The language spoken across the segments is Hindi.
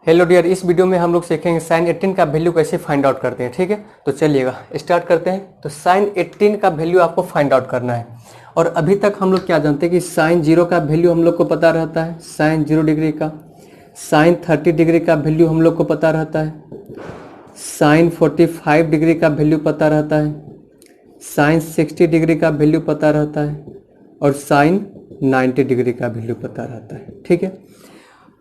हेलो डियर, इस वीडियो में हम लोग सीखेंगे साइन 18 का वैल्यू कैसे फाइंड आउट करते हैं। ठीक है, तो चलिएगा स्टार्ट करते हैं। तो साइन 18 का वैल्यू आपको फाइंड आउट करना है। और अभी तक हम लोग क्या जानते हैं कि साइन 0 का वैल्यू हम लोग को पता रहता है, साइन 0 डिग्री का। साइन 30 डिग्री का वैल्यू हम लोग को पता रहता है। साइन 45 डिग्री का वैल्यू पता रहता है। साइन 60 डिग्री का वैल्यू पता रहता है। और साइन 90 डिग्री का वैल्यू पता रहता है। ठीक है,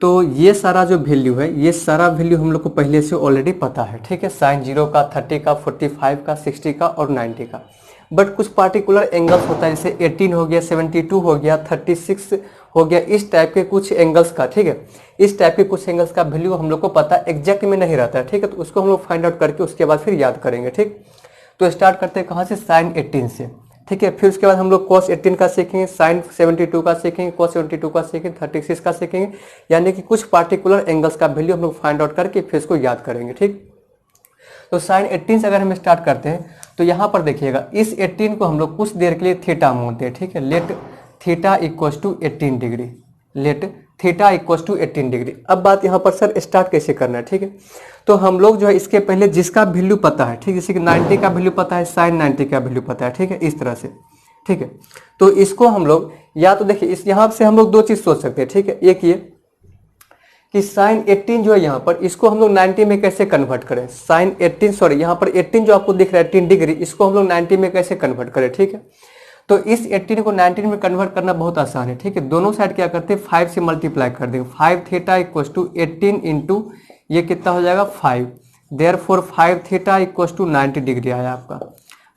तो ये सारा जो वैल्यू है, ये सारा वैल्यू हम लोग को पहले से ऑलरेडी पता है। ठीक है, साइन 0 का, 30 का, 45 का, 60 का और 90 का। बट कुछ पार्टिकुलर एंगल्स होता है, जैसे 18 हो गया, 72 हो गया, 36 हो गया, इस टाइप के कुछ एंगल्स का। ठीक है, इस टाइप के कुछ एंगल्स का वैल्यू हम लोग को पता एग्जैक्ट में नहीं रहता है। ठीक है, तो उसको हम लोग फाइंड आउट करके उसके बाद फिर याद करेंगे। ठीक, तो स्टार्ट करते हैं कहाँ से, साइन 18 से। ठीक है, फिर उसके बाद हम लोग cos 18 का सीखेंगे, साइन 72 का सीखेंगे, cos 72 का सीखेंगे, 36 का सीखेंगे। यानी कि कुछ पार्टिकुलर एंगल्स का वैल्यू हम लोग फाइंड आउट करके फिर इसको याद करेंगे। ठीक, तो साइन 18 से अगर हम स्टार्ट करते हैं तो यहाँ पर देखिएगा, इस 18 को हम लोग कुछ देर के लिए थीटा मानते हैं। ठीक है, let theta equals to 18 degree, let theta equals to 18 degree. अब बात यहाँ पर सर स्टार्ट कैसे करना है। ठीक है, तो हम लोग जो है इसके पहले जिसका वैल्यू पता है, ठीक, जैसे कि 90 का वैल्यू पता है, साइन 90 का वैल्यू पता है। ठीक है, इस तरह से। ठीक है, तो इसको हम लोग या तो देखिए, इस यहाँ से हम लोग दो चीज सोच सकते हैं। ठीक है, एक ये कि साइन 18 जो है यहाँ पर, इसको हम लोग 90 में कैसे कन्वर्ट करें। साइन 18 सॉरी, यहाँ पर 18 जो आपको दिख रहा है 18 डिग्री, इसको हम लोग 90 में कैसे कन्वर्ट करें। ठीक है, तो इस 18 को 19 में कन्वर्ट करना बहुत आसान है। ठीक है, दोनों साइड क्या करते हैं, 5 से मल्टीप्लाई कर देंगे। 5 थीटा इक्वल्स टू 18 इंटू ये कितना हो जाएगा 5, therefore 5 theta equals to 90 degree आया आपका,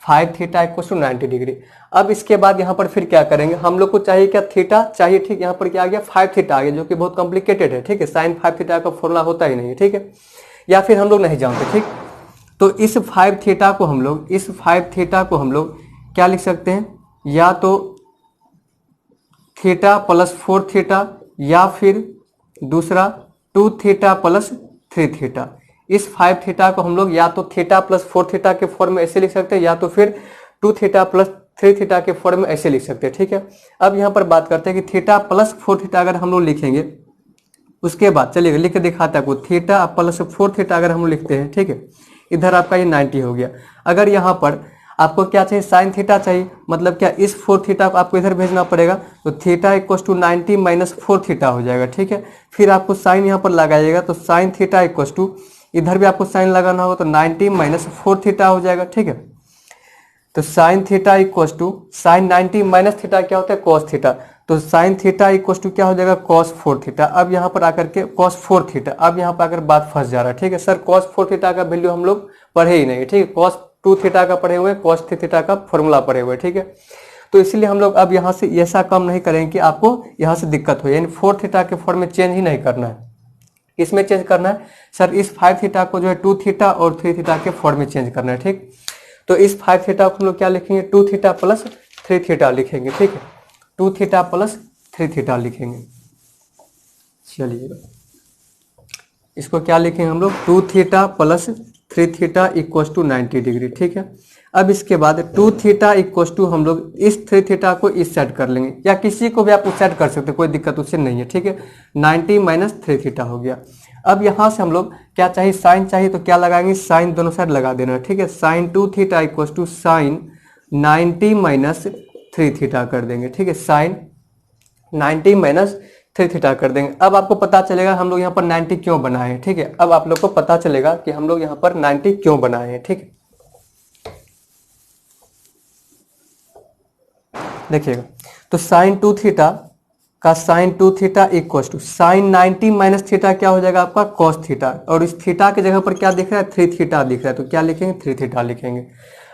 5 थीटा इक्वल्स टू 90 डिग्री। अब इसके बाद यहाँ पर फिर क्या करेंगे, हम लोग को चाहिए क्या, थीटा चाहिए। ठीक, यहाँ पर क्या आ गया 5 थीटा आ गया, जो कि बहुत कॉम्प्लिकेटेड है। ठीक है, साइन 5 थीटा का फॉर्मूला होता ही नहीं है। ठीक है, या फिर हम लोग नहीं जानते। ठीक, तो इस 5 थीटा को हम लोग, इस 5 थीटा को हम लोग क्या लिख सकते हैं, या तो थीटा प्लस 4 थीटा, या फिर दूसरा 2 थीटा प्लस 3 थीटा। इस 5 थीटा को हम लोग या तो थीटा प्लस 4 थीटा के फॉर्म में ऐसे लिख सकते हैं, या तो फिर 2 थीटा प्लस 3 थीटा के फॉर्म में ऐसे लिख सकते हैं। ठीक है, अब यहाँ पर बात करते हैं कि थीटा प्लस 4 थीटा अगर हम लोग लिखेंगे, उसके बाद चलिएगा लिख के दिखाता है आपको, थीटा प्लस 4 थीटा अगर हम लिखते हैं। ठीक है, इधर आपका ये 90 हो गया। अगर यहाँ पर आपको क्या चाहिए, साइन थीटा चाहिए, मतलब क्या इस 4 थीटा को आपको इधर भेजना पड़ेगा, तो theta equals to 90 minus 4 theta हो जाएगा। ठीक है, फिर आपको साइन यहाँ पर लगाइएगा, तो साइन थीटा इक्वल्स टू, इधर भी आपको साइन लगाना होगा, तो 90 माइनस 4 थीटा हो जाएगा। ठीक है, तो sine theta equals to, sine 90 minus theta क्या होता है, कॉस थीटा, तो साइन थीटा इक्वल्स टू क्या हो जाएगा, कॉस 4 थीटा। अब यहाँ पर आकर के कॉस 4 थीटा, अब यहाँ पर आकर बात फंस जा रहा है। ठीक है, सर कॉस 4 थीटा का वैल्यू हम लोग पढ़े ही नहीं। ठीक है, कॉस 2 थीटा का पढ़े हुए, कॉस 3 थीटा का फॉर्मूला पढ़े हुए। ठीक है, तो इसलिए हम लोग अब यहाँ से ऐसा काम नहीं करेंगे कि आपको यहाँ से दिक्कत हो, यानी 4 थीटा के फॉर्म में चेंज ही नहीं करना है। इसमें चेंज करना है सर, इस 5 थीटा को जो है 2 थीटा और 3 थीटा के फॉर्म में चेंज करना है। ठीक, तो इस 5 थीटा को हम लोग क्या लिखेंगे, 2 थीटा प्लस 3 थीटा लिखेंगे। ठीक है, 2 थीटा प्लस 3 थीटा लिखेंगे। चलिएगा, इसको क्या लिखेंगे हम लोग, 2 theta plus 3 theta equals to 90 degree. ठीक है, अब इसके बाद 2 थीटा इक्वल्स टू हम लोग इस 3 थीटा को इस साइड कर लेंगे, या किसी को भी आप उस साइड कर सकते हैं, कोई दिक्कत उससे नहीं है। ठीक है, 90 माइनस 3 थीटा हो गया। अब यहाँ से हम लोग क्या चाहिए, साइन चाहिए, तो क्या लगाएंगे, साइन दोनों साइड लगा देना है। ठीक है, sine 2 theta equals to sine 90 minus 3 theta कर देंगे। ठीक है, साइन 90 माइनस 3 थीटा कर देंगे। अब आपको पता चलेगा हम लोग यहाँ पर 90 क्यों बनाए हैं। ठीक है, अब आप लोग को पता चलेगा कि हम लोग यहाँ पर 90 क्यों बनाए हैं। ठीक है, देखिएगा, तो साइन 2 थीटा का sine 2 theta equals to sine 90 minus theta क्या हो जाएगा आपका, कॉस थीटा। और इस थीटा की जगह पर क्या दिख रहा है, 3 थीटा दिख रहा है, तो क्या लिखेंगे, 3 थीटा लिखेंगे।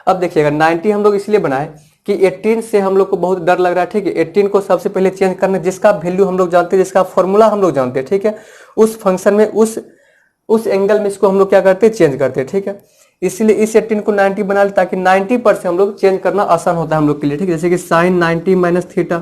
अब देखिएगा, 90 हम लोग इसलिए बनाए कि 18 से हम लोग को बहुत डर लग रहा है। ठीक है, 18 को सबसे पहले चेंज करना, जिसका वैल्यू हम लोग जानते हैं, जिसका फॉर्मूला हम लोग जानते हैं। ठीक है, उस फंक्शन में उस एंगल में इसको हम लोग क्या करते हैं, चेंज करते हैं। ठीक है, इसलिए इस 18 को 90 बना ले, ताकि 90 पर से हम लोग चेंज करना आसान होता है हम लोग के लिए। ठीक है, जैसे कि साइन 90 माइनस थीटा,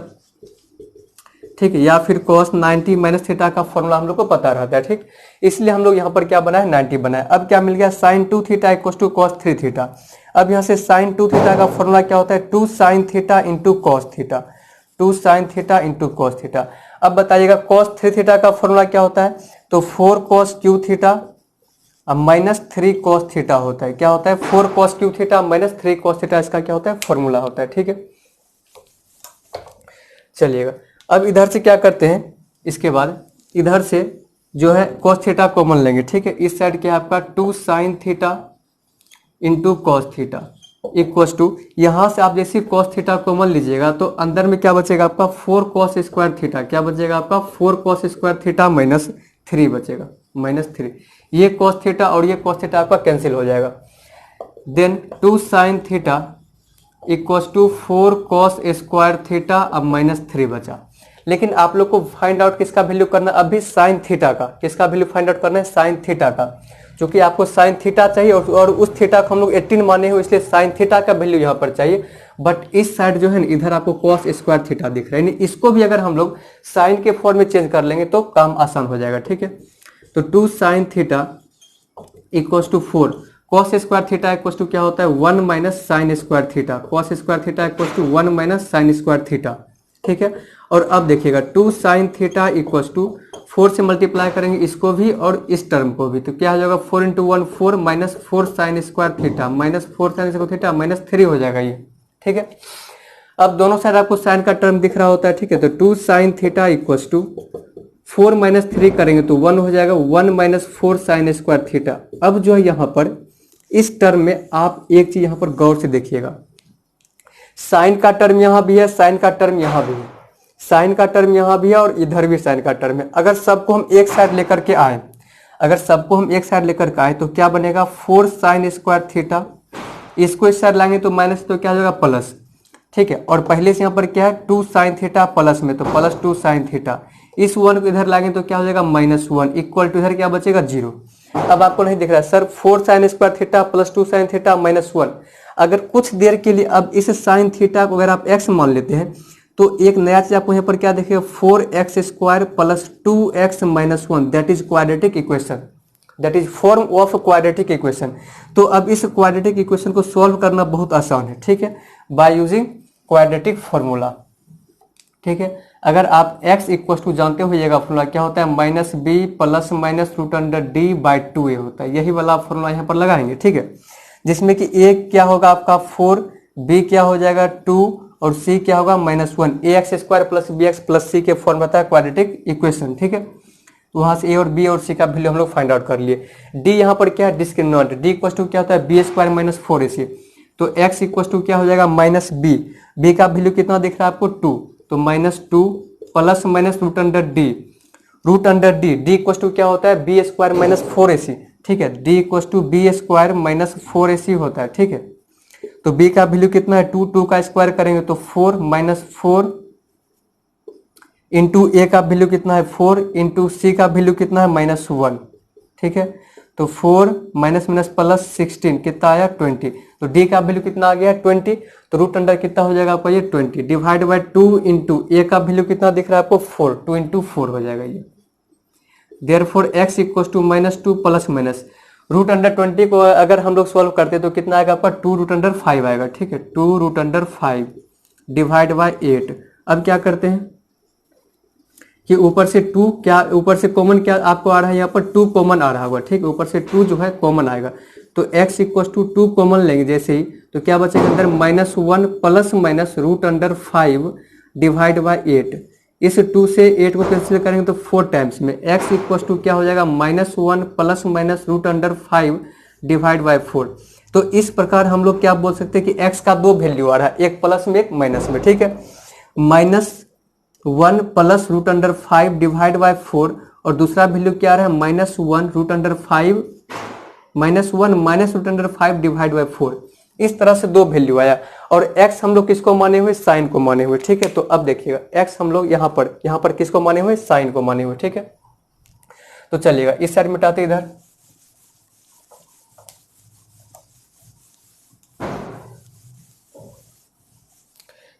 ठीक है, या फिर cos 90 माइनस थीटा का फॉर्मूला हम लोग को पता रहता है। ठीक, इसलिए हम लोग यहाँ पर क्या बनाए, 90 बनाए। अब क्या मिल गया, sine 2 theta equals to cos 3 theta. अब यहाँ से साइन 2 थीटा का फॉर्मूला क्या होता है, 2 sine theta into cos theta, 2 sine theta into cos theta. अब बताइएगा cos 3 थीटा का फॉर्मूला क्या होता है, तो 4 cos क्यू थीटा अब माइनस 3 cos थीटा होता है। क्या होता है, 4 cos Q theta minus 3 cos theta, इसका क्या होता है, फॉर्मूला होता है। ठीक है, चलिएगा अब इधर से क्या करते हैं, इसके बाद इधर से जो है cos थीटा कॉमन लेंगे। ठीक है, इस साइड क्या है आपका 2 sin theta into cos theta equals to, यहाँ से आप जैसे cos थीटा कॉमन लीजिएगा तो अंदर में क्या बचेगा आपका 4 cos स्क्वायर थीटा, क्या बचेगा आपका 4 cos स्क्वायर थीटा माइनस 3 बचेगा, माइनस 3। ये cos थीटा और ये cos थीटा आपका कैंसिल हो जाएगा। Then 2 sin theta equals to 4 cos square theta, अब माइनस 3 बचा। लेकिन आप लोग को फाइंड आउट किसका वैल्यू करना, अभी साइन थीटा का, किसका वैल्यू फाइंड आउट करना है, साइन थीटा का, क्योंकि आपको साइन थीटा चाहिए और उस थीटा को हम लोग 18 माने हो, इसलिए साइन थीटा का वैल्यू यहाँ पर चाहिए। बट इस साइड जो है ना, इधर आपको cos स्क्वायर थीटा दिख रहा है, इसको भी अगर हम लोग साइन के फॉर्म में चेंज कर लेंगे तो काम आसान हो जाएगा। ठीक है, तो 2 sin theta equal to 4 cos square theta equal to क्या होता है 1 minus sine square theta, cos square theta equal to 1 minus sine square theta. ठीक है, और अब देखिएगा 2 sin थीटा इक्वल टू 4 से मल्टीप्लाई करेंगे इसको भी और इस टर्म को भी, तो क्या हो जाएगा 4 into 1 4 minus 4 sign square theta minus 4 sign square theta minus 3 हो जाएगा ये। ठीक है, अब दोनों साइड आपको साइन का टर्म दिख रहा होता है। ठीक है, तो 2 sin theta equal to 4 minus 3 करेंगे तो 1 हो जाएगा, 1 माइनस 4 साइन स्क्वायर थीटा। अब जो है यहाँ पर इस टर्म में आप एक चीज यहाँ पर गौर से देखिएगा, साइन का टर्म यहाँ भी है, साइन का टर्म यहाँ भी है, साइन का टर्म यहाँ भी है और इधर भी साइन का टर्म है। अगर सबको हम एक साइड लेकर के आए, अगर सबको हम एक साइड लेकर के आए तो क्या बनेगा 4 साइन स्क्वायर थीटा, इसको इस साइड लाएंगे तो माइनस, तो क्या हो जाएगा प्लस। ठीक है, और पहले से यहाँ पर क्या है 2 साइन थीटा प्लस में, तो प्लस 2 साइन थीटा, इस 1 को इधर लाएंगे तो क्या हो जाएगा माइनस 1 इक्वल टू इधर क्या बचेगा 0। अब आपको नहीं दिख रहा है sir 4 sign square theta plus 2 sine theta minus 1। अगर कुछ देर के लिए अब इस साइन थीटा को अगर आप x मान लेते हैं तो एक नया चीज आपको यहाँ पर क्या देखिएगा 4x square plus 2x minus 1, that is quadratic equation, that is form of quadratic equation. तो अब इस क्वाड्रेटिक इक्वेशन को सॉल्व करना बहुत आसान है। ठीक है, बाय यूजिंग क्वाड्रेटिक फॉर्मूला। ठीक है, अगर आप x इक्वल टू जानते होइएगा फॉर्मूला क्या होता है minus b plus minus root under D by 2a होता है, यही वाला फॉर्मूला यहाँ पर लगाएंगे। ठीक है, जिसमें कि a क्या होगा आपका 4, b क्या हो जाएगा 2 और c क्या होगा minus 1, ax square plus bx plus c के फॉर्म रहता है क्वाड्रेटिक इक्वेशन। ठीक है, तो वहां से a और b और c का वैल्यू हम लोग फाइंड आउट कर लिए। d यहाँ पर क्या है डिस्क्रिमिनेंट, d इक्वल टू क्या होता है b स्क्वायर माइनस 4ac, तो x इक्वल टू क्या हो जाएगा माइनस b का वैल्यू कितना दिख रहा है आपको 2, तो minus 2 plus minus root under D, D equal to क्या होता है बी स्क्वायर माइनस 4ac। ठीक है, D equal to b square minus 4ac होता है। ठीक है, तो b का वैल्यू कितना है 2 का स्क्वायर करेंगे तो 4 माइनस 4 इंटू a का वैल्यू कितना है 4 इंटू c का वैल्यू कितना है माइनस 1। ठीक है, तो 4 माइनस माइनस प्लस 16 कितना आया 20, तो d का वैल्यू कितना आ गया 20, तो रूट अंडर कितना हो जाएगा आपका ये 20 डिवाइड बाय 2 इंटू a का वैल्यू कितना दिख रहा है आपको 4, 2 इंटू 4 हो जाएगा ये। Therefore x equal to minus 2 plus minus root under 20 को अगर हम लोग सॉल्व करते तो कितना आएगा आपका 2 रूट अंडर 5 आएगा। ठीक है, 2 रूट अंडर 5 डिवाइड बाय 8। अब क्या करते हैं कि ऊपर से 2 क्या ऊपर से कॉमन क्या आपको आ रहा है यहाँ पर 2 कॉमन आ रहा होगा। ठीक है, ऊपर से 2 जो है कॉमन आएगा, तो x इक्वल टू 2 कॉमन लेंगे जैसे ही, तो क्या बचेगा अंदर minus 1 plus minus root under 5 divide by 8। इस 2 से 8 को कैंसिल करेंगे तो 4 टाइम्स में x इक्वल टू क्या हो जाएगा minus 1 plus minus root under 5 divide by 4। तो इस प्रकार हम लोग क्या बोल सकते हैं कि x का 2 वैल्यू आ रहा है, एक प्लस में एक माइनस में। ठीक है, minus 1 plus root under 5 divide by 4 और दूसरा वैल्यू क्या आ रहा है minus 1 root under 5 minus 1 minus root under 5 divide by 4। इस तरह से 2 वैल्यू आया और x हम लोग किसको माने हुए साइन को माने हुए। ठीक है, तो अब देखिएगा x हम लोग यहाँ पर किसको माने हुए साइन को माने हुए। ठीक है, तो चलिएगा इस साइड मिटाते इधर,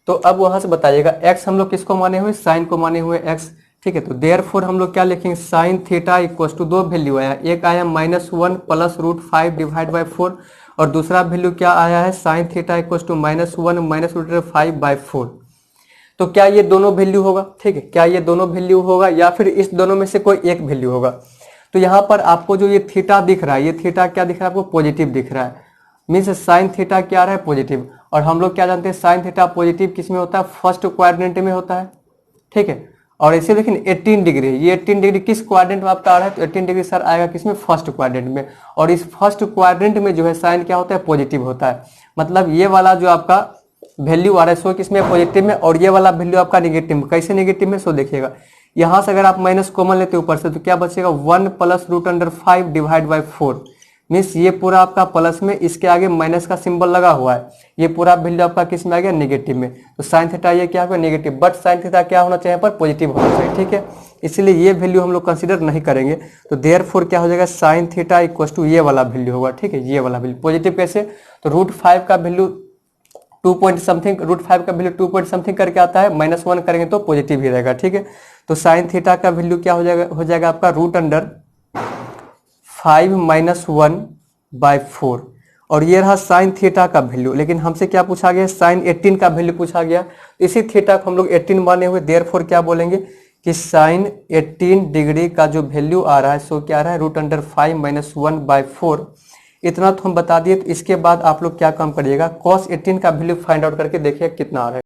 तो अब वहां से बताइएगा x हम लोग किसको माने हुए साइन को माने हुए x। ठीक है, तो देयरफॉर हम लोग क्या लिखेंगे sine theta equal to 2 value आया, एक आया minus 1 plus root 5 divide by 4 और दूसरा वैल्यू क्या आया है sine theta equal to minus 1 minus root 5 by 4। तो क्या ये दोनों वैल्यू होगा, ठीक है, क्या ये दोनों वैल्यू होगा या फिर इस दोनों में से कोई एक वैल्यू होगा। तो यहाँ पर आपको जो ये थीटा दिख रहा है, ये थीटा क्या दिख रहा है आपको, पॉजिटिव दिख रहा है, मीन्स साइन थीटा क्या आ रहा है, पॉजिटिव। और हम लोग क्या जानते हैं साइन थीटा पॉजिटिव किस में होता है, फर्स्ट क्वाड्रेंट में होता है, ठीक है। और इसे देखिए 18 डिग्री, ये 18 डिग्री किस क्वाड्रेंट में आपका आ रहा है, तो 18 डिग्री सर आएगा किसमें, फर्स्ट क्वाड्रेंट में। और इस फर्स्ट क्वाड्रेंट में जो है साइन क्या होता है, पॉजिटिव होता है। मतलब ये वाला जो आपका वैल्यू आ रहा है सो किसमें, पॉजिटिव में, और ये वाला वैल्यू आपका निगेटिव में। कैसे निगेटिव में, सो देखिएगा यहां से अगर आप माइनस कॉमन लेते ऊपर से तो क्या बचेगा, 1 + √5 डिवाइड बाई 4, मीन्स ये पूरा आपका प्लस में, इसके आगे माइनस का सिंबल लगा हुआ है, ये पूरा वैल्यू आपका किस में आ गया, नेगेटिव में। तो साइन थीटा ये क्या होगा, नेगेटिव, बट साइन थीटा क्या होना चाहिए, पर पॉजिटिव होना चाहिए, ठीक है। इसलिए ये वैल्यू हम लोग कंसीडर नहीं करेंगे। तो देयरफॉर क्या हो जाएगा, साइन थीटा इक्वल टू ये वाला वैल्यू होगा, ठीक है, ये वाला वैल्यू पॉजिटिव। कैसे, तो √5 का वैल्यू 2 पॉइंट समथिंग, √5 का वैल्यू 2 पॉइंट समथिंग करके आता है, -1 करेंगे तो पॉजिटिव ही रहेगा, ठीक है। तो साइन थीटा का वैल्यू क्या हो जाएगा आपका √5 - 1/4। और ये रहा साइन थीटा का वैल्यू। लेकिन हमसे क्या पूछा गया, साइन 18 का वैल्यू पूछा गया। इसी थीटा को हम लोग 18 माने हुए, देयरफॉर क्या बोलेंगे कि साइन 18 डिग्री का जो वैल्यू आ रहा है सो क्या आ रहा है, √5 - 1/4। इतना तो हम बता दिए। तो इसके बाद आप लोग क्या काम करिएगा, cos 18 का वैल्यू फाइंड आउट करके देखिए कितना आ रहा है।